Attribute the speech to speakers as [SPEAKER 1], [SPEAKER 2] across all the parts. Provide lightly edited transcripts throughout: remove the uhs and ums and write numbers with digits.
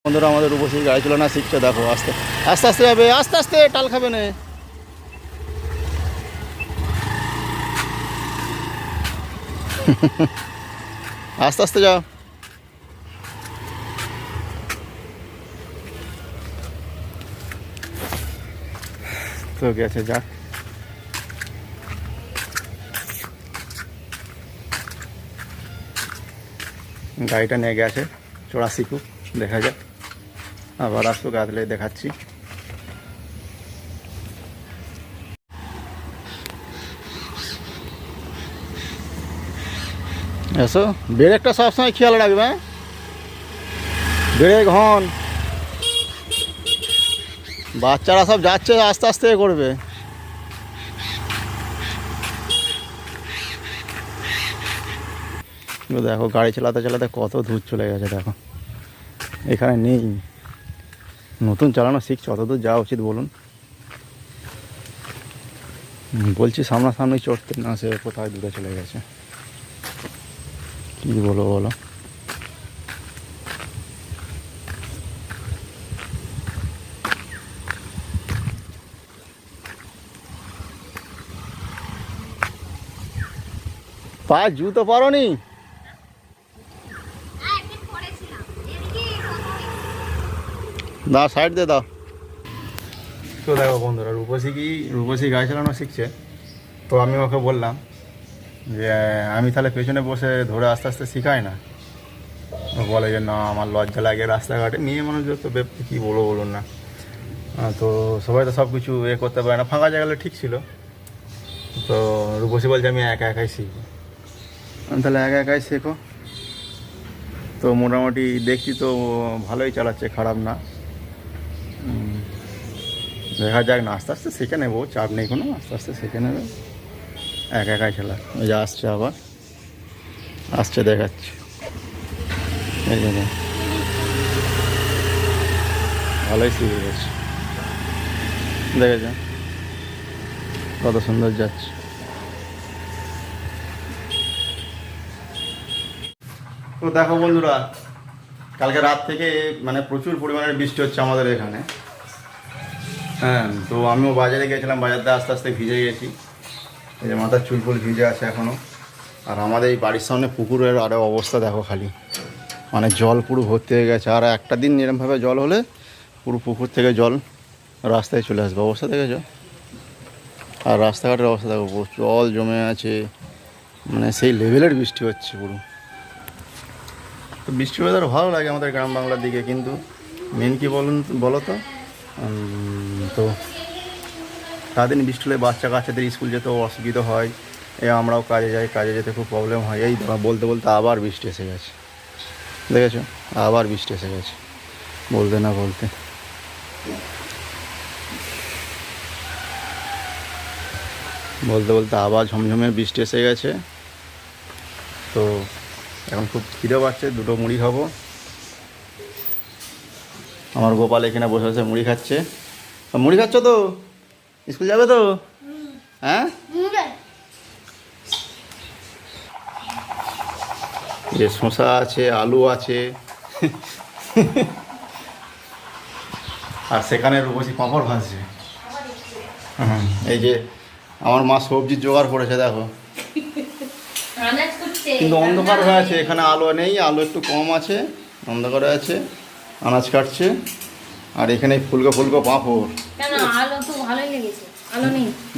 [SPEAKER 1] বন্ধুরা আমাদের রূপসী গাড়ি চালানো শিখছে, দেখো আস্তে আস্তে আস্তে যাবে, আস্তে আস্তে টাল খাবে না। আস্তে আস্তে যাও। তো গেছে, যাক গাড়িটা নিয়ে গেছে, চড়া শিখুক, দেখা যাক আবার আসুক, আসলে দেখাচ্ছি। এসো, ব্রেকটা সবসময় খেয়াল রাখবে, ব্রেক হর্ন। বাচ্চারা সব যাচ্ছে, আস্তে আস্তে করবে। দেখো গাড়ি চালাতে চালাতে কত দূর চলে গেছে, দেখো এখানে নেই। নতুন চালানো শিখছে, অত দূর যাওয়া উচিত বলুন? বলছি সামনাসামনি চড়তে, না সে কোথায় দূরে চলে গেছে। কী বলো বলো? পা জুতো পরো নি? দাও, সাইড দিয়ে দাও। তো দেখো বন্ধুরা, রূপসী গাড়ি চালানো শিখছে। তো আমি ওকে বললাম যে আমি তাহলে পেছনে বসে ধরে আস্তে আস্তে শিখাই না। ও বলে যে না, আমার লজ্জা লাগে রাস্তাঘাটে, মেয়ে মানুষদের তো কী বলবো বলুন না। তো সবাই তো সব কিছু করতে পারে না, ফাঁকা জায়গাটা ঠিক ছিল। তো রূপসী বলছে আমি একা একাই শিখবো। তাহলে একা একাই শেখো। তো মোটামুটি দেখছি তো ভালোই চালাচ্ছে, খারাপ না। দেখা যাক না, আস্তে আস্তে শিখে নেবো, চাপ নেই কোনো, আস্তে আস্তে শিখে নেবে। একা একাই খেলা। ওই যে আসছে, আবার আসছে, দেখাচ্ছি। এই জন্য ভালোই শিখে গেছে, দেখেছ কত সুন্দর যাচ্ছে। তো দেখো বন্ধুরা, কালকে রাত থেকে মানে প্রচুর পরিমাণে বৃষ্টি হচ্ছে আমাদের এখানে। হ্যাঁ, তো আমিও বাজারে গেছিলাম, বাজারতে আস্তে আস্তে ভিজে গেছি। এই যে মাথার চুল ফুল ভিজে আছে এখনও। আর আমাদের এই বাড়ির সামনে পুকুরের আরও অবস্থা দেখো, খালি মানে জল পুরো ভর্তি হয়ে গেছে। আর একটা দিন এরমভাবে জল হলে পুরো পুকুর থেকে জল রাস্তায় চলে আসবে, অবস্থা দেখেছো? আর রাস্তাঘাটের অবস্থা দেখো, পুরো জল জমে আছে, মানে সেই লেভেলের বৃষ্টি হচ্ছে পুরো। তো বৃষ্টি ওয়েদার ভালো লাগে আমাদের গ্রাম বাংলার দিকে, কিন্তু মেন কী বলো তো, তো সারাদিন বৃষ্টি হলে বাচ্চা কাচ্চাদের স্কুল যেতেও অসুবিধা হয়। আমরাও কাজে যাই, কাজে যেতে খুব প্রবলেম হয়। এই বলতে বলতে আবার বৃষ্টি এসে গেছে, দেখেছো? আবার বৃষ্টি এসে গেছে, বলতে না বলতে। বলতে বলতে আবার ঝমঝমে বৃষ্টি এসে গেছে। তো এখন খুব খিদে পাচ্ছে, দুটো মুড়ি খাবো। আমার গোপাল এখানে বসে বসে মুড়ি খাচ্ছে। মুড়ি খাচ্ছ তো? স্কুল যাবে তো? হ্যাঁ, যে শসা আছে, আলু আছে, আর সেখানে রূপসী পাঁপড় ভাজছে। এই যে আমার মা সবজির জোগাড় করেছে, দেখো। কিন্তু অন্ধকার হয়ে আছে, এখানে আলো নেই, আলো একটু কম আছে, অন্ধকারে আছে। আনাজ কাটছে। আর এখানে ফুলকো ফুলকো পাঁপড়।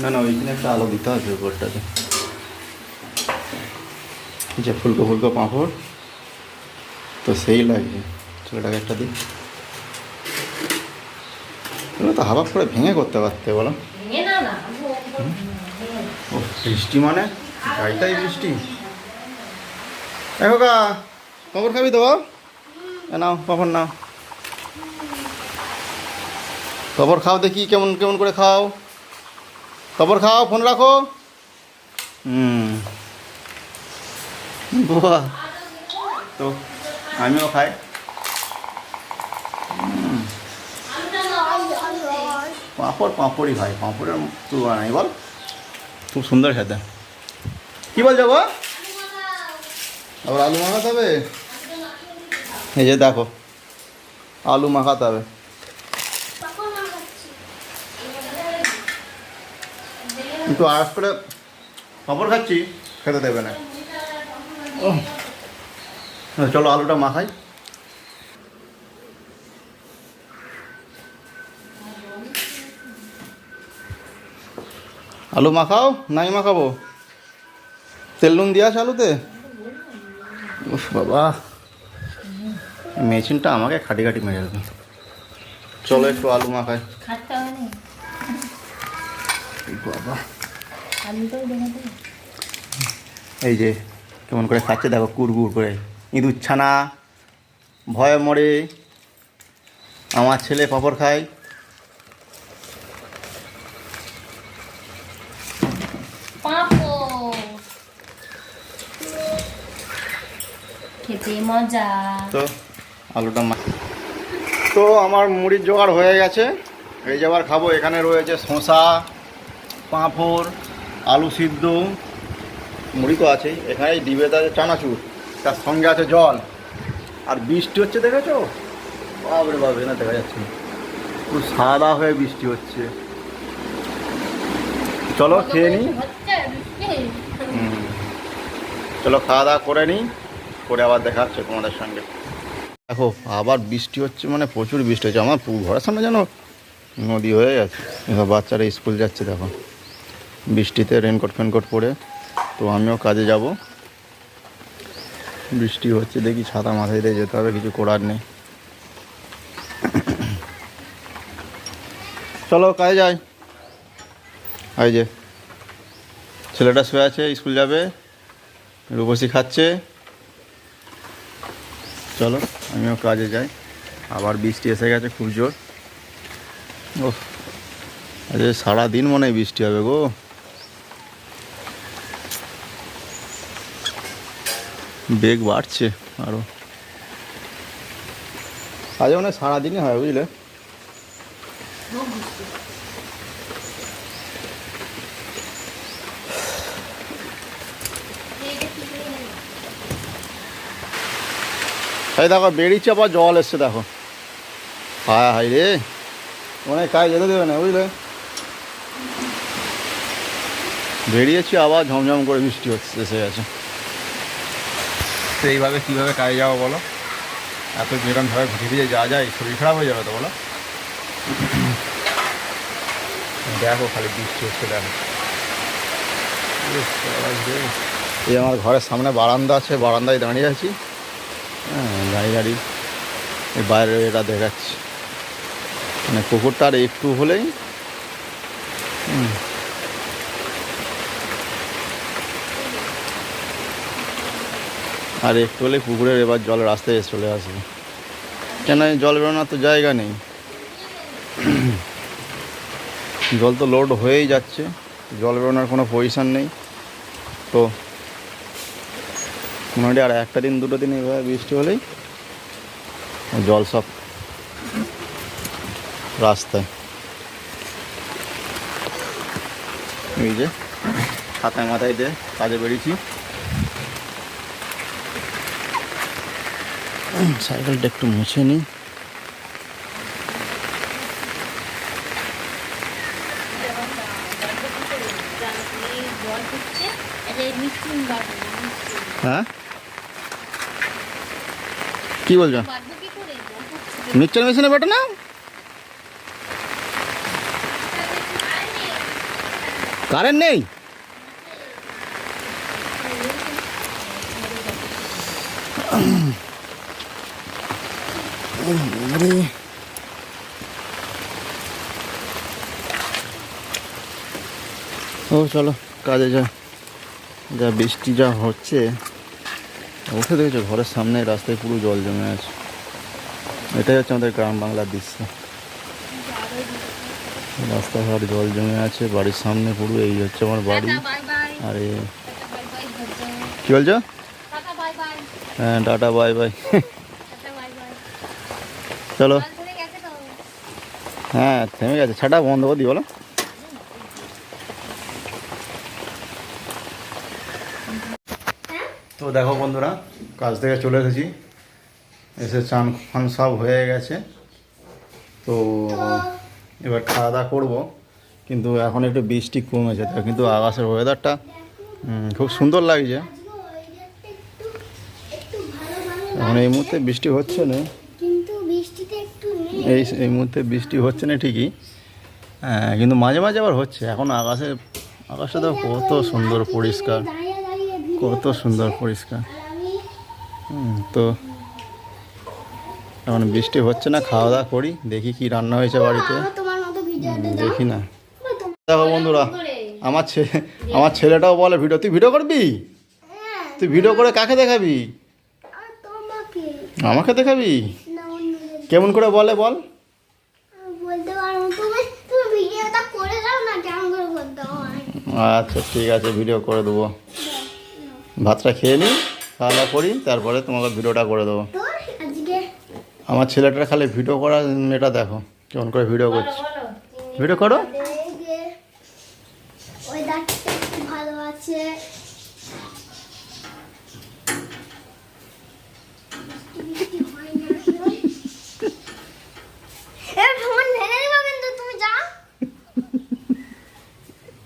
[SPEAKER 1] না না, ওইখানে একটা আলো দিতে হবে উপরটাতে। যে ফুলকো ফুলকো পাঁপড়, তো সেই লাগবে। ছেলেটাকে একটা দিই, তো হাবাব করে ভেঙে করতে পারতে বলো। ও বৃষ্টি মানে গাড়িটাই বৃষ্টি। দেখো কা পাঁপড় খাবি তো? নাও পাঁপড় নাও, পাঁপড় খাও, দেখি কেমন কেমন করে খাও। পাঁপড় খাও, ফোন রাখো। বাহ, তো আমিও খাই। পাঁপড়ই ভাই, পাঁপড়ের তুলনা নাই বল, খুব সুন্দর খেতে। কী বল যাবো? আবার আলু মাখাতে হবে। এই যে দেখো আলু মাখাতে হবে। কিন্তু আজ করে পাঁপড় খাচ্ছি, খেতে দেবে না। চলো আলুটা মাখাই। আলু মাখাও, নাই মাখাবো? তেল নুন দিয়ে আছে আলুতে? উফ বাবা, মেশিনটা আমাকে খাটি খাটি মেরে দেবে। চলো একটু আলু মাখাই। বাবা এই যে কেমন করে খাচ্ছে দেখো, কুড়গুড় করে। ইঁদুর ছানা ভয়ে মরে, আমার ছেলে পাঁপড় খায়।
[SPEAKER 2] খেতে মজা।
[SPEAKER 1] তো আলুটা তো আমার মুড়ির জোগাড় হয়ে গেছে। এই যে আবার খাবো। এখানে রয়েছে শসা, পাঁপড়, আলু সিদ্ধ, মুড়ি তো আছেই। এখানে ডিবেতে আছে চানাচুর, তার সঙ্গে আছে জল। আর বৃষ্টি হচ্ছে, দেখেছো? বাবরে বাবরে, না দেখা যাচ্ছে না, পুরো সাদা হয়ে বৃষ্টি হচ্ছে। চলো খেয়ে নিই। চলো খাওয়া দাওয়া করে নিই, করে আবার দেখা হচ্ছে তোমাদের সঙ্গে। দেখো আবার বৃষ্টি হচ্ছে, মানে প্রচুর বৃষ্টি হচ্ছে। আমার ঘরের সামনে যেন নদী হয়ে গেছে। এবার বাচ্চারা স্কুল যাচ্ছে দেখো বৃষ্টিতে, রেনকোট ফেনকোট পরে। তো আমিও কাজে যাব, বৃষ্টি হচ্ছে, দেখি ছাতা মাথায় দিয়ে যেতে হবে, কিছু করার নেই। চলো কাজে যাই। এই যে ছেলেটা শুয়ে আছে, স্কুল যাবে, রূপসী খাচ্ছে। চলো আমিও কাজে যাই। আবার বৃষ্টি এসে গেছে খুব জোর। ও আরে সারাদিন মনে হয় বৃষ্টি হবে গো। বেগ বাড়ছে আরও, আজ মনে হয় সারাদিনই হয়, বুঝলে? এই দেখো বেরিয়েছে, আবার জল এসছে দেখো। হায় হায় রে, মনে কাজ যেতে দেবে না, বুঝলে? বেরিয়েছি, আবার ঝমঝম করে বৃষ্টি হচ্ছে, এসে গেছে। তো এইভাবে কীভাবে কাজে যাবো বলো? এত যেরকমভাবে ঘুরে ভিজে যাওয়া যায়, শরীর খারাপ হয়ে যাবে তো বলো। দেখো খালি বৃষ্টি হচ্ছে, দেখো। এই আমার ঘরের সামনে বারান্দা আছে, বারান্দায় দাঁড়িয়ে আছি। হ্যাঁ দাঁড়িয়ে এই বাইরে এটা দেখাচ্ছি, মানে পুকুরটা আর একটু হলেই আর একটু হলেই পুকুরের এবার জলের রাস্তায় চলে আসবে। কেন জল বেরোনোর তো জায়গা নেই, জল তো লোড হয়েই যাচ্ছে, জল বেরোনোর কোনো পজিশান নেই। তো মোটামুটি আর একটা দিন দুটো দিন এভাবে বৃষ্টি হলেই জল সব রাস্তায়। এই যে ছাতায় মাথায় দিয়ে কাজে বেরিয়েছি। সাইকেলটা একটু মুছে নিই। হ্যাঁ কি বলছো? মিক্সচার মেশিনে বেটে না, কারেন্ট নেই। ও চলো কাজে যা, যা বৃষ্টি যা হচ্ছে। উঠে দেখেছো ঘরের সামনে রাস্তায় পুরো জল জমে আছে। এটাই হচ্ছে আমাদের গ্রাম বাংলার দৃশ্য, রাস্তাঘাট জল জমে আছে, বাড়ির সামনে পুরো। এই হচ্ছে আমার বাড়ি। আর কি বলছো? হ্যাঁ টাটা বাই বাই। চলো হ্যাঁ থেমে গেছে, ছাটা বন্ধ করে দিই বলো। তো দেখো বন্ধুরা, কাজ থেকে চলে এসেছি। এসে চান ফান সব হয়ে গেছে। তো এবার খাওয়া দাওয়া করবো, কিন্তু এখন একটু বৃষ্টি কমেছে, তো কিন্তু আকাশের ওয়েদারটা খুব সুন্দর লাগছে। এখন এই মুহূর্তে বৃষ্টি হচ্ছে না, এই মুহূর্তে বৃষ্টি হচ্ছে না ঠিকই, কিন্তু মাঝে মাঝে আবার হচ্ছে। এখন আকাশটা তো কত সুন্দর পরিষ্কার, কত সুন্দর পরিষ্কার। তো এখন বৃষ্টি হচ্ছে না, খাওয়া দাওয়া করি, দেখি কি রান্না হয়েছে বাড়িতে, দেখি না। দেখো বন্ধুরা, আমার ছেলেটাও বলে ভিডিও, তুই ভিডিও করবি? তুই ভিডিও করে কাকে দেখাবি? আমাকে দেখাবি? কেমন করে বলে বল? আচ্ছা ঠিক আছে, ভিডিও করে দেবো। ভাতটা খেয়ে নিই, খাওয়া দাওয়া করি, তারপরে তোমাকে ভিডিওটা করে দেবো। আমার ছেলেটার খালি ভিডিও করা এটা দেখো কেমন করে ভিডিও করছে। ভিডিও করো।
[SPEAKER 2] ভালো আছে।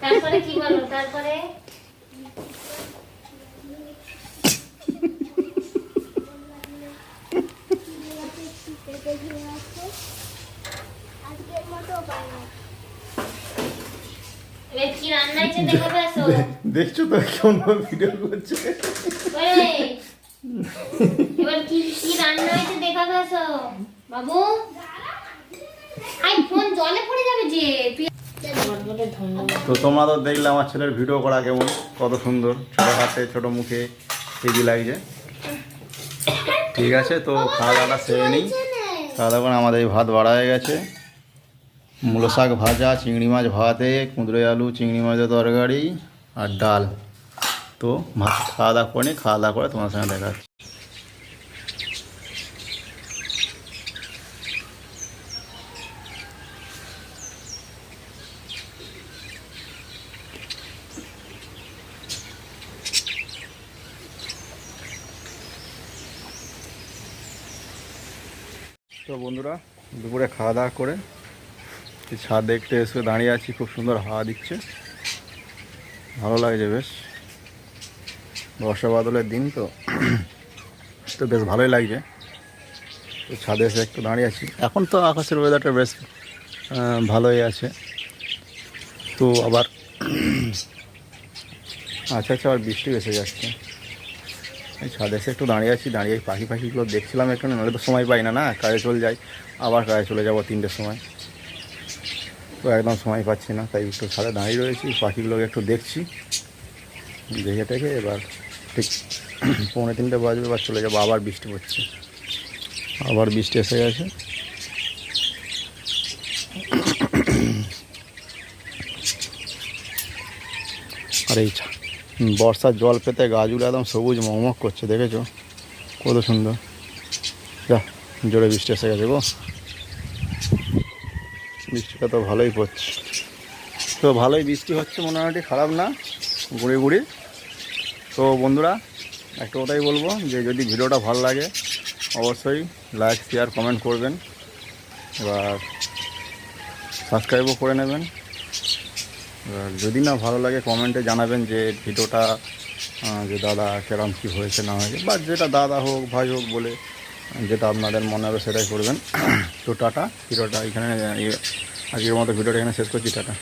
[SPEAKER 2] তারপরে কি বলো? তারপরে
[SPEAKER 1] দেখছো তো কেমন ভিডিও করছে।
[SPEAKER 2] এবার কি কি রান্না হয়েছে দেখা গেছো বাবু? আই ফোন জলে পড়ে যাবে যে।
[SPEAKER 1] তো তোমরা তো দেখলে আমার ছেলের ভিডিও করা কেমন, কত সুন্দর, ছোটো হাতে ছোটো মুখে হেভি লাগছে। ঠিক আছে, তো খাওয়া দাওয়াটা সেরে নিই। খাওয়া দাওয়া করে আমাদের এই ভাত বাড়া হয়ে গেছে, মূলো শাক ভাজা, চিংড়ি মাছ ভাতে, কুঁদরে আলু চিংড়ি মাছের তরকারি আর ডাল। তো ভাত খাওয়া দাওয়া করে নিই, খাওয়া দাওয়া করে তোমার সঙ্গে দেখা হচ্ছে। তো বন্ধুরা, দুপুরে খাওয়া দাওয়া করে ছাদ দেখতে এসে দাঁড়িয়ে আছি, খুব সুন্দর হাওয়া দিচ্ছে, ভালো লাগছে বেশ। বর্ষা বাদলের দিন তো তো বেশ ভালোই লাগছে। তো ছাদে এসে একটু দাঁড়িয়ে আছি। এখন তো আকাশের ওয়েদারটা বেশ ভালোই আছে। তো আবার আচ্ছা আবার বৃষ্টি এসে যাচ্ছে। এই ছাদে এসে একটু দাঁড়িয়ে আছি, দাঁড়িয়ে পাখিগুলো দেখছিলাম একটু, নাহলে তো সময় পাই না, কাজে চলে যাই, আবার কাজে চলে যাবো 3টের সময়, তো একদম সময় পাচ্ছি না, তাই একটু ছাদে দাঁড়িয়ে রয়েছি, পাখিগুলোকে একটু দেখছি, দেখে টেকে এবার ঠিক 2:45 বাজবে, এবার চলে যাবো। আবার বৃষ্টি পড়ছে, আবার বৃষ্টি এসে গেছে। আর এই বর্ষার জল পেতে গাছগুলো একদম সবুজ মকমক করছে, দেখেছো কত সুন্দর। যা জোরে বৃষ্টি এসে গেছে গো, বৃষ্টিটা তো ভালোই পড়ছে। তো ভালোই বৃষ্টি হচ্ছে মোটামুটি, খারাপ না, গুঁড়ি গুঁড়ি। তো বন্ধুরা, একটা কথাই বলবো যে যদি ভিডিওটা ভালো লাগে অবশ্যই লাইক শেয়ার কমেন্ট করবেন, এবার সাবস্ক্রাইবও করে নেবেন। এবার যদি না ভালো লাগে কমেন্টে জানাবেন যে ভিডিওটা যে দাদা কেরম কী হয়েছে না হয়েছে, বা যেটা দাদা হোক ভাই হোক বলে যেটা আপনাদের মনে হবে সেটাই করবেন। তো টাটা, ভিডিওটা এখানে আজকের মতো ভিডিওটা এখানে শেষ করছি, টাটা।